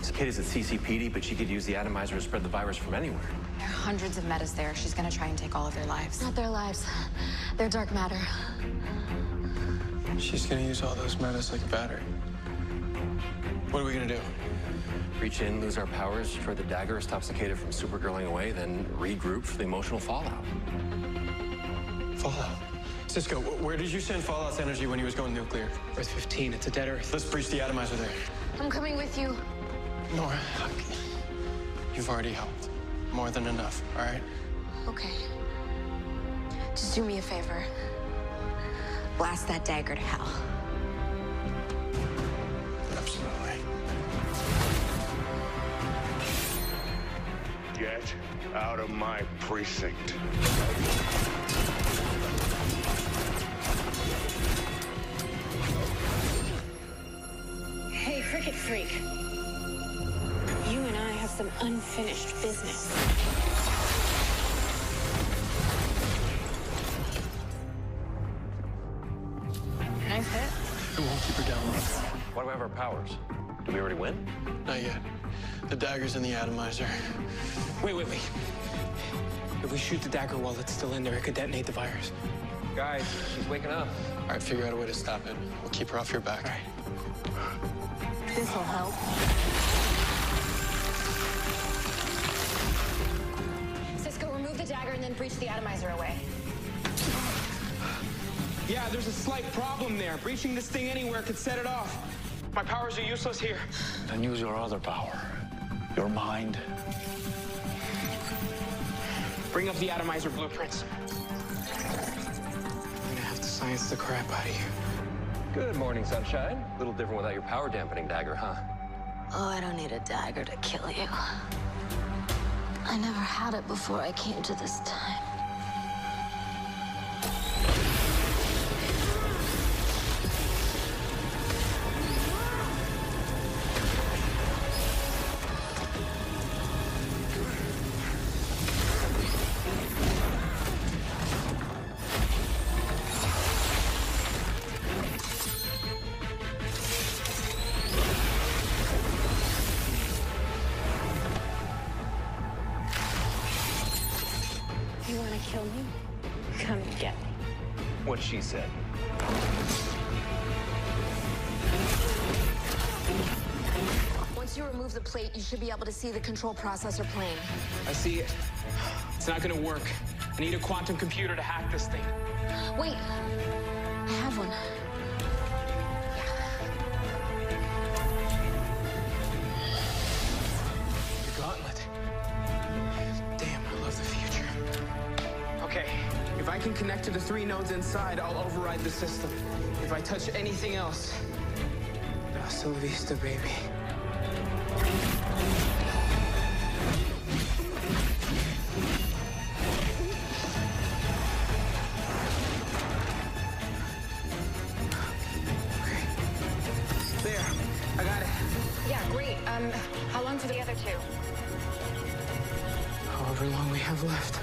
Cicada's at CCPD, but she could use the atomizer to spread the virus from anywhere. There are hundreds of metas there. She's gonna try and take all of their lives. Not their lives. Their dark matter. She's gonna use all those metas like a battery. What are we gonna do? Reach in, lose our powers, destroy the dagger, stop Cicada from supergirling away, then regroup for the emotional fallout. Fallout? Cisco, where did you send Fallout's energy when he was going nuclear? Earth 15, it's a dead Earth. Let's breach the atomizer there. I'm coming with you. Nora, you've already helped. More than enough, all right? Okay. Just do me a favor. Blast that dagger to hell. Absolutely. Get out of my precinct. Hey, Cricket Freak. You and I have some unfinished business. Nice hit. It won't keep her down long. Why do we have our powers? Did we already win? Not yet. The dagger's in the atomizer. Wait. If we shoot the dagger while it's still in there, it could detonate the virus. Guys, she's waking up. All right, figure out a way to stop it. We'll keep her off your back. All right. This'll help. Cisco, remove the dagger and then breach the atomizer away. Yeah, there's a slight problem there. Breaching this thing anywhere could set it off. My powers are useless here. Then use your other power, your mind. Bring up the atomizer blueprints. I'm gonna have to science the crap out of you. Good morning, sunshine. A little different without your power dampening dagger, huh? Oh, I don't need a dagger to kill you. I never had it before I came to this time. You want to kill me? Come get me. What she said. Once you remove the plate, you should be able to see the control processor plane. I see it. It's not gonna work. I need a quantum computer to hack this thing. Wait, I have one. The gauntlet. Damn, I love the future. Okay, if I can connect to the 3 nodes inside, I'll override the system. If I touch anything else, hasta la vista, baby. There, I got it. Yeah, great. How long for the other two? However long we have left.